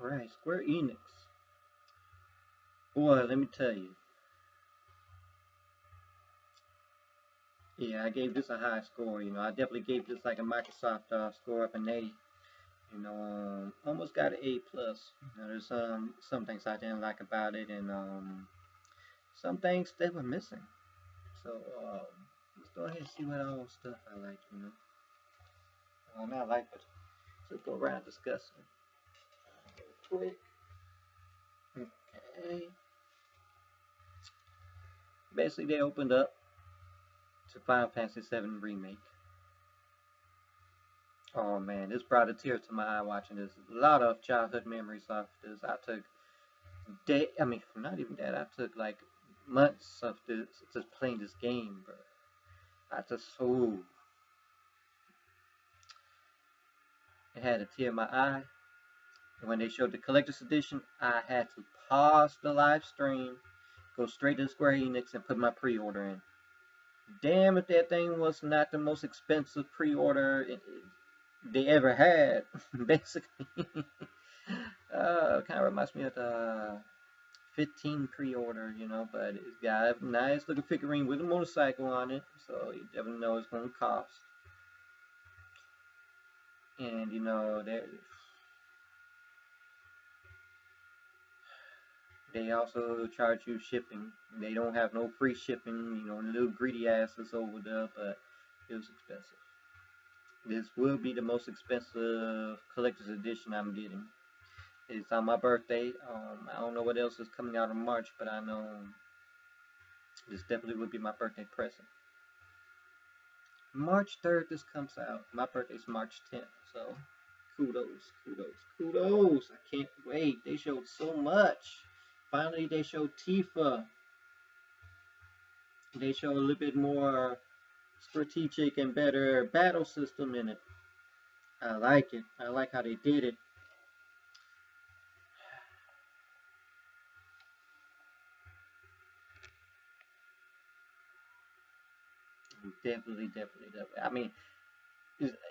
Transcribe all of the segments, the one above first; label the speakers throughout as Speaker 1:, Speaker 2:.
Speaker 1: Alright, Square Enix. Boy, let me tell you. Yeah, I gave this a high score. I definitely gave this like a Microsoft score of an 80. Almost got an A plus. There's some things I didn't like about it, and some things they were missing. So let's go ahead and see what all stuff I like. Not like it. So let's go around discussing. Quick. Okay. Basically, they opened up to Final Fantasy VII Remake. Oh man, this brought a tear to my eye watching this. A lot of childhood memories of this. I took not even that. I took like months of this just playing this game, bro. I just it had a tear in my eye. And when they showed the collector's edition, I had to pause the live stream, go straight to Square Enix, and put my pre-order in. Damn if that thing was not the most expensive pre-order they ever had, basically. Kind of reminds me of the 15 pre-order, but it's got a nice looking figurine with a motorcycle on it, so you never know it's going to cost. And, they also charge you shipping. They don't have no free shipping, little greedy asses over there, but it was expensive. This will be the most expensive collector's edition I'm getting. It's on my birthday. I don't know what else is coming out in March, but I know this definitely would be my birthday present. March 3rd this comes out. My birthday's March 10th, so kudos. I can't wait. They showed so much. Finally, they showed Tifa. They showed a little bit more strategic and better battle system in it. I like it. I like how they did it. Definitely. I mean,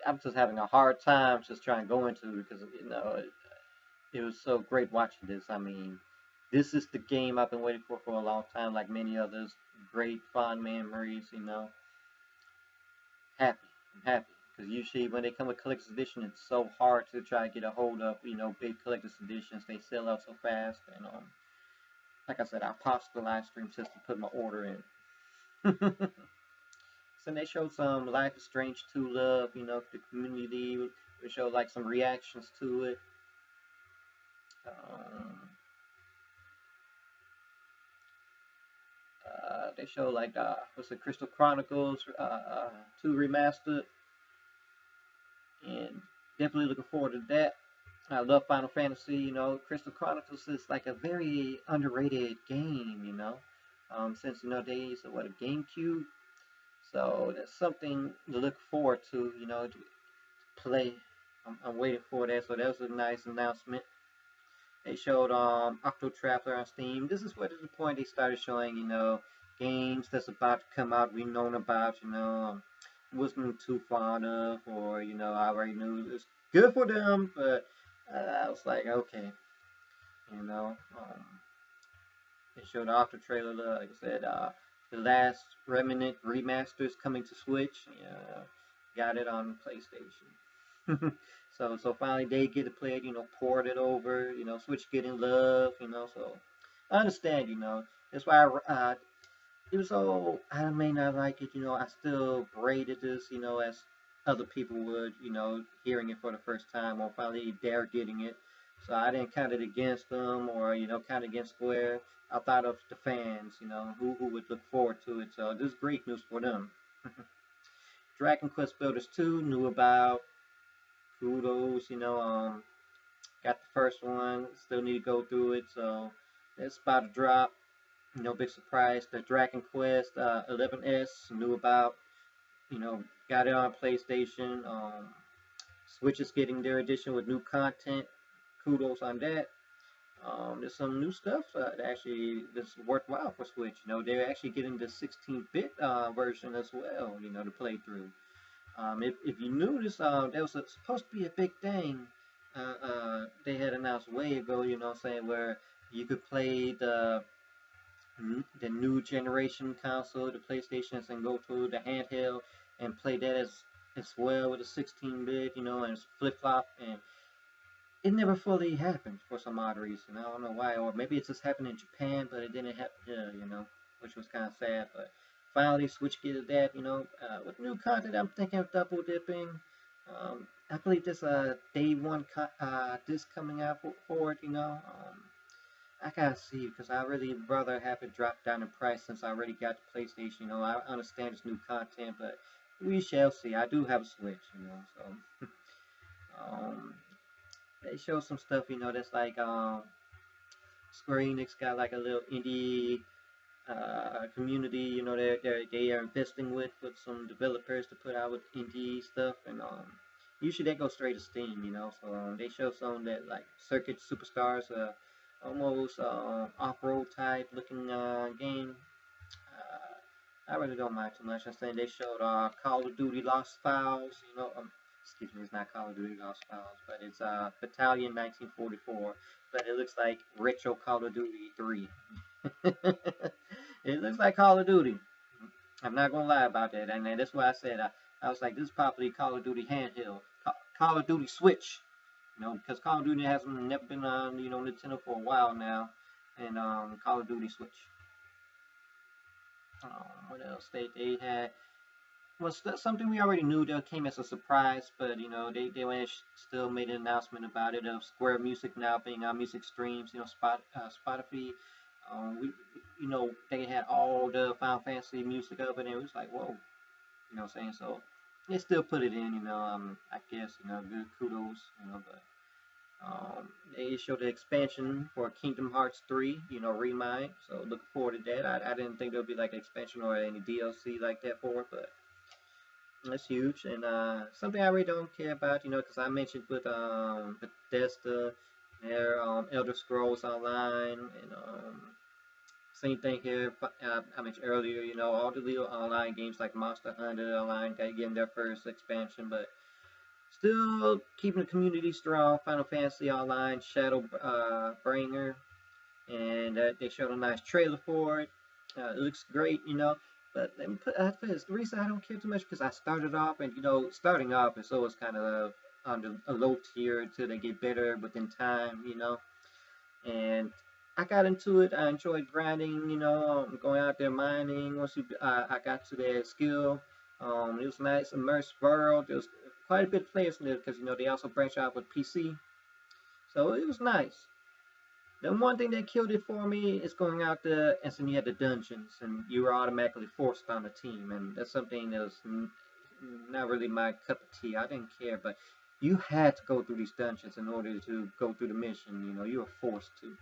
Speaker 1: I'm just having a hard time just trying to go into it because it was so great watching this. I mean, this is the game I've been waiting for a long time, like many others. Great fond memories. Happy. I'm happy because usually when they come with collector's edition, it's so hard to try to get a hold of. Big collector's editions. They sell out so fast, and like I said, I paused the live stream just to put my order in. So they showed some Life is Strange 2 love, the community. They showed like some reactions to it. They showed like what's it, Crystal Chronicles 2 remastered, and definitely looking forward to that. I love Final Fantasy. Crystal Chronicles is like a very underrated game. Since they use what, a GameCube, so that's something to look forward to. To play. I'm waiting for that. So that was a nice announcement. They showed Octo Traveler on Steam. This is what is the point they started showing, games that's about to come out we known about, wasn't too fond of, or I already knew it's good for them, but I was like, okay, they showed the Octo trailer, like I said, the last Remnant remaster is coming to Switch. Got it on PlayStation. So finally they get to play it, port it over, Switch getting love, so I understand, that's why even though I may not like it, I still braided this, as other people would, hearing it for the first time, or finally they're getting it. So I didn't count it against them, or count it against Square. I thought of the fans, who would look forward to it. So this is great news for them. Dragon Quest Builders 2 knew about. Kudos, got the first one. Still need to go through it, so it's about to drop. No big surprise. The Dragon Quest 11S knew about. Got it on PlayStation. Switch is getting their edition with new content. Kudos on that. There's some new stuff that actually is worthwhile for Switch. They're actually getting the 16-bit version as well. To play through. If you notice, that was supposed to be a big thing they had announced way ago, saying where you could play the new generation console, the PlayStations, and go to the handheld and play that as well with a 16-bit, and flip flop, and it never fully happened for some odd reason. I don't know why, or maybe it just happened in Japan, but it didn't happen here, which was kind of sad. But finally, Switch get that, with new content. I'm thinking of double dipping. I believe this day one this coming out for it, I gotta see because I really rather have it drop down in price since I already got the PlayStation. I understand it's new content, but we shall see. I do have a Switch, so um, they show some stuff, that's like Square Enix got like a little indie community, they are investing with some developers to put out with indie stuff, and usually they go straight to Steam, So they show some that like Circuit Superstars, almost off-road type looking game. I really don't mind too much. I think they showed Call of Duty Lost Files. Excuse me, it's not Call of Duty Lost Files, but it's Battalion 1944. But it looks like retro Call of Duty 3. It looks like Call of Duty. I'm not gonna lie about that, and that's why I said I was like, this is probably Call of Duty handheld, Call of Duty Switch, because Call of Duty hasn't never been on Nintendo for a while now, and Call of Duty Switch. What else they had was something we already knew that came as a surprise, but they went still made an announcement about it of Square Music now being on music streams, Spotify. We they had all the Final Fantasy music up, and it was like whoa, what I'm saying, so they still put it in, I guess good kudos, but they showed the expansion for Kingdom Hearts 3, Remind. So looking forward to that. I didn't think there would be like an expansion or any DLC like that for it, but that's huge. And something I really don't care about, because I mentioned with Bethesda, their Elder Scrolls Online, and same thing here. I mentioned earlier, all the little online games like Monster Hunter Online, they getting their first expansion, but still keeping the community strong. Final Fantasy Online, Shadow Bringer, and they showed a nice trailer for it. It looks great, But let me put this. The reason I don't care too much because I started off, and starting off is always kind of on a low tier until they get better within time, And I got into it. I enjoyed grinding, going out there mining. Once I got to that skill, it was nice, immersive world. There was quite a bit of players in there because they also branch out with PC, so it was nice. The one thing that killed it for me is going out there and then you had the dungeons and you were automatically forced on the team, and that's something that was not really my cup of tea. I didn't care, but you had to go through these dungeons in order to go through the mission. You were forced to.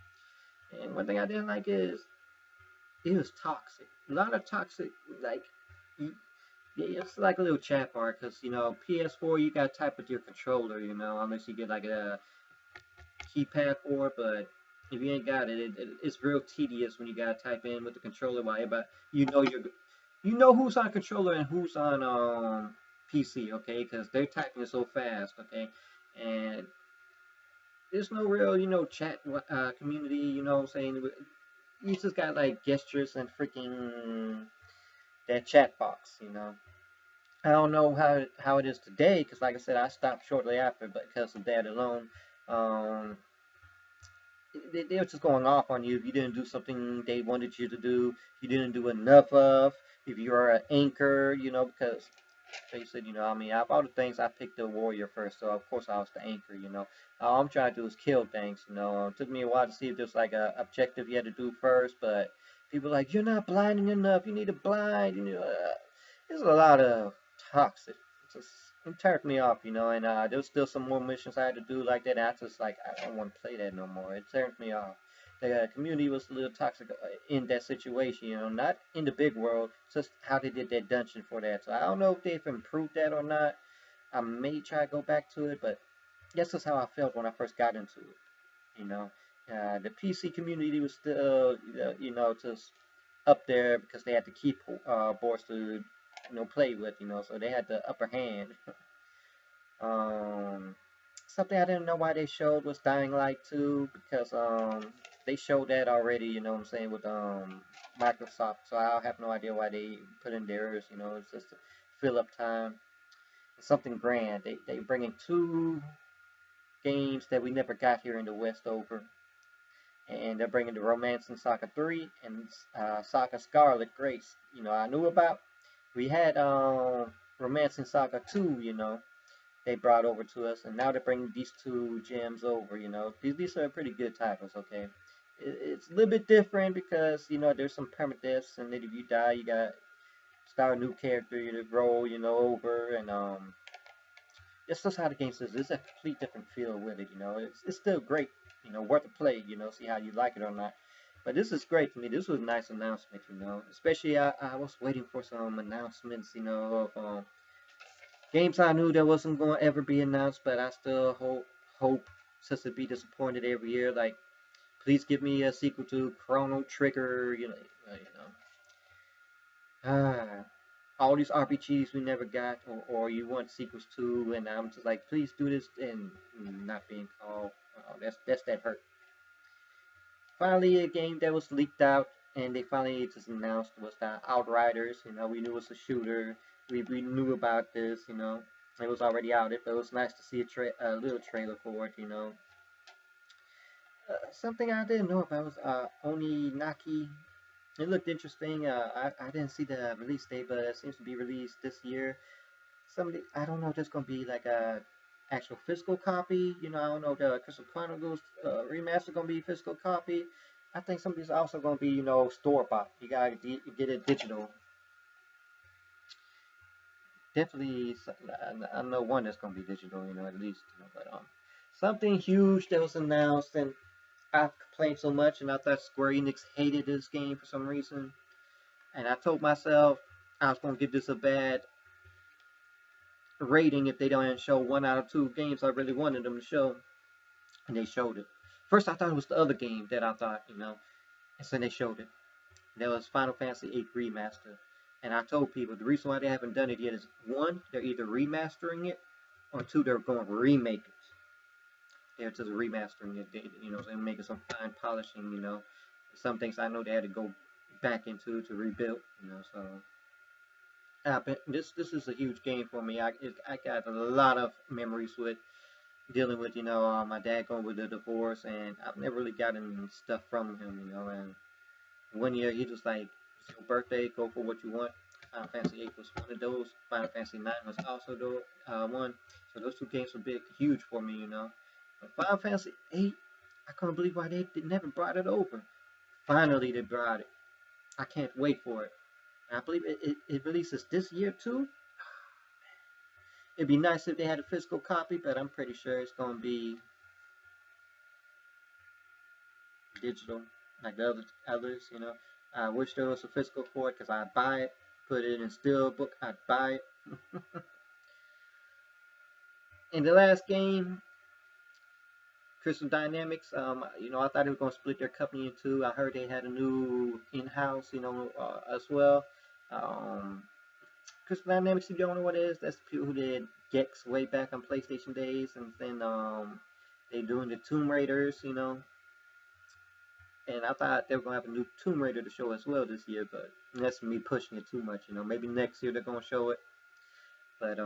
Speaker 1: And one thing I didn't like is it was toxic. A lot of toxic, like it's like a little chat bar because PS4 you gotta type with your controller, unless you get like a keypad for it. But if you ain't got it, it's real tedious when you gotta type in with the controller. While everybody, you know who's on controller and who's on PC, okay? Because they're typing so fast, okay? And there's no real, chat community. What I'm saying, you just got like gestures and freaking that chat box, I don't know how it is today because, like I said, I stopped shortly after, but because of that alone, um, they were just going off on you if you didn't do something they wanted you to do. You didn't do enough of. If you're an anchor, because they said, I mean, out of all the things, I picked the warrior first, so of course I was the anchor. All I'm trying to do is kill things. It took me a while to see if there's like a objective you had to do first, but people are like, you're not blinding enough. You need to blind. There's a lot of toxic. Just it turned me off, and there's still some more missions I had to do like that. And I just like I don't want to play that no more. It turned me off. The community was a little toxic in that situation, not in the big world, just how they did that dungeon for that. So I don't know if they've improved that or not. I may try to go back to it, but that's just how I felt when I first got into it. The PC community was still, just up there because they had the keyboards to, play with, so they had the upper hand. Something I didn't know why they showed was Dying Light 2 because they showed that already, you know what I'm saying, with Microsoft. So I have no idea why they put in theirs, you know, it's just to fill up time. It's something grand. They bringing two games that we never got here in the West over. And they're bringing the Romance in Saga 3 and Saga Scarlet Grace. You know, I knew about. We had Romance in Saga 2, you know, they brought over to us, and now they're bringing these two gems over. You know, these are pretty good titles. Okay, it's a little bit different because you know there's some permadeaths, and then if you die, you got to start a new character to roll, you know, over, and it's just how the game says. It's a complete different feel with it. You know, it's still great. You know, worth a play. You know, see how you like it or not. But this is great to me. This was a nice announcement. You know, especially I was waiting for some announcements. You know, of games I knew that wasn't going to ever be announced, but I still hope just to be disappointed every year. Like, please give me a sequel to Chrono Trigger. All these RPGs we never got, or you want sequels to, and I'm just like, please do this, and not being called. Oh, that's that hurt. Finally, a game that was leaked out, and they finally just announced was the Outriders. You know, we knew it was a shooter. We knew about this. You know, it was already out. But it was nice to see a little trailer for it. You know, something I didn't know about was Oninaki. It looked interesting. I didn't see the release date, but it seems to be released this year. Somebody, I don't know if there's gonna be like a actual physical copy. You know, I don't know if the Crystal Chronicles remaster gonna be physical copy. I think some of these also gonna be, you know, store bought. You gotta get it digital. Definitely, I know one that's gonna be digital. You know, at least. You know, but something huge that was announced, and I've complained so much, and I thought Square Enix hated this game for some reason, and I told myself I was gonna give this a bad rating if they don't show one out of two games I really wanted them to show, and they showed it. First, I thought it was the other game that I thought, you know, and so they showed it. That was Final Fantasy VIII Remaster, and I told people the reason why they haven't done it yet is one, they're either remastering it, or two, they're going to remake it. They're just remastering it, you know, so making some fine polishing, you know. Some things I know they had to go back into to rebuild, you know, so this is a huge game for me. I got a lot of memories with dealing with, you know, my dad going with the divorce, and I've never really gotten stuff from him, you know. And one year he was like, "It's your birthday, go for what you want." Final Fantasy VIII was one of those. Final Fantasy IX was also one. So those two games were big, huge for me, you know. But Final Fantasy VIII, I couldn't believe why they never brought it over. Finally, they brought it. I can't wait for it. And I believe it releases this year too. It'd be nice if they had a physical copy, but I'm pretty sure it's gonna be digital, like the others. You know, I wish there was a physical for it because I'd buy it, put it in Steelbook. I'd buy it. In the last game, Crystal Dynamics, you know, I thought they were gonna split their company in two. I heard they had a new in-house, you know, as well. Um, Crystal Dynamics, if you don't know what it is, that's the people who did Gex way back on PlayStation days, and then they doing the Tomb Raiders, you know. And I thought they were gonna have a new Tomb Raider to show as well this year, but that's me pushing it too much, you know. Maybe next year they're gonna show it, but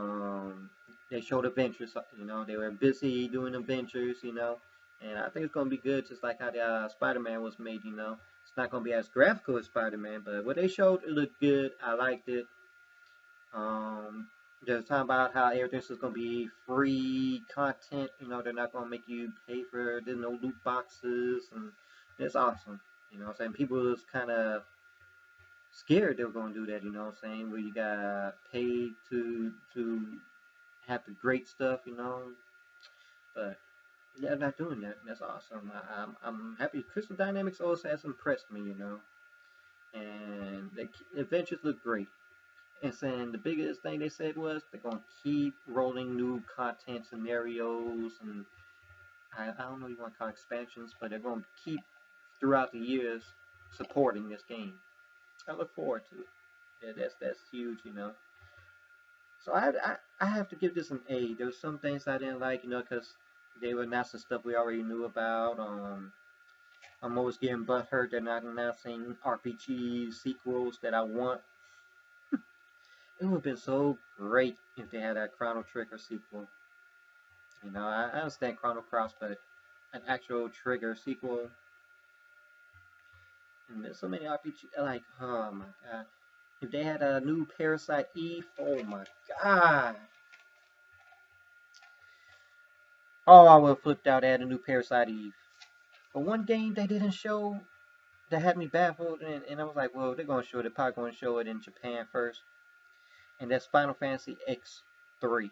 Speaker 1: they showed Adventures, you know. They were busy doing Adventures, you know, and I think it's gonna be good, just like how the Spider-Man was made, you know. It's not gonna be as graphical as Spider-Man, but what they showed, it looked good. I liked it. Um, they're talking about how everything's just gonna be free content. You know, they're not gonna make you pay for. There's no loot boxes, and it's awesome. You know what I'm saying? People was kind of scared they were gonna do that. You know what I'm saying? Where you got paid to have the great stuff. You know, but they're not doing that. That's awesome. I'm happy. Crystal Dynamics always has impressed me. You know, and the adventures look great. And saying the biggest thing they said was they're gonna keep rolling new content scenarios, and I don't know if you want to call it expansions, but they're gonna keep throughout the years supporting this game. I look forward to it. Yeah, that's huge, you know. So I have to give this an A. There's some things I didn't like, you know, because They were announcing stuff we already knew about. I'm always getting butthurt they're not announcing RPG sequels that I want. It would have been so great if they had a Chrono Trigger sequel. You know, I understand Chrono Cross, but an actual Trigger sequel. And there's so many RPG, like, oh my god. If they had a new Parasite Eve, oh my god. Oh, I would have flipped out at a new Parasite Eve. But one game they didn't show that had me baffled, and I was like, well, they're going to show it. They're probably going to show it in Japan first. And that's Final Fantasy X3.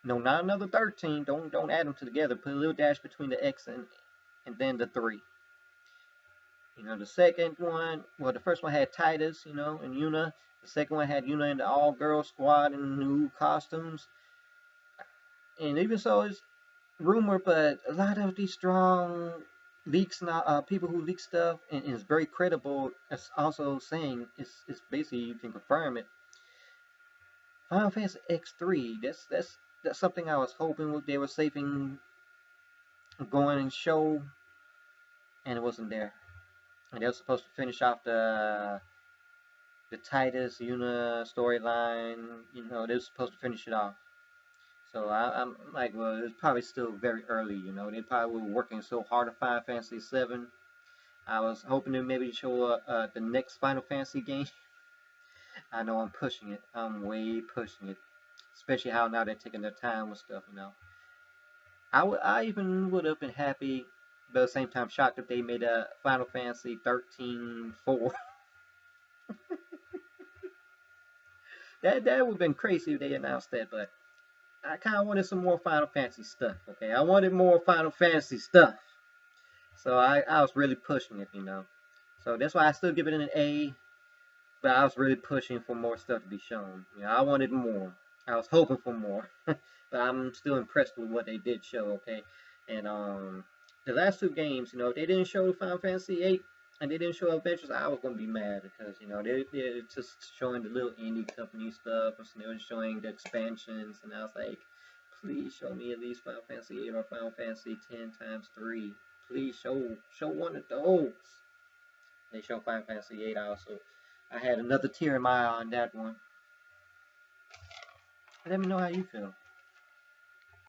Speaker 1: No, not another 13. Don't add them together. Put a little dash between the X and then the 3. You know, the second one, well, the first one had Titus, you know, and Yuna. The second one had Yuna and the all-girl squad in new costumes. And even so, it's rumor, but a lot of these strong leaks, now, people who leak stuff, and is very credible, is also saying, it's basically, you can confirm it. Final Fantasy X3, that's something I was hoping they were saving, going and show, and it wasn't there. And they were supposed to finish off the Titus Yuna storyline. You know, they were supposed to finish it off. So I'm like, well, it's probably still very early. You know, they probably were working so hard on Final Fantasy VII. I was hoping to maybe show the next Final Fantasy game. I know I'm pushing it. I'm way pushing it. Especially how now they're taking their time with stuff, you know. I even would have been happy, but at the same time shocked if they made a Final Fantasy 13-4. That would have been crazy if they announced that, but I kind of wanted some more Final Fantasy stuff, okay? I wanted more Final Fantasy stuff. So I was really pushing it, you know. So that's why I still give it an A, but I was really pushing for more stuff to be shown. You know, I wanted more. I was hoping for more. But I'm still impressed with what they did show, okay? And the last two games, you know, if they didn't show Final Fantasy VIII and they didn't show Adventures, I was gonna be mad because, you know, they're just showing the little indie company stuff, and they were showing the expansions, and I was like, please show me at least Final Fantasy VIII or Final Fantasy 10x3. Please show one of those. They show Final Fantasy VIII also. I had another tear in my eye on that one. Let me know how you feel.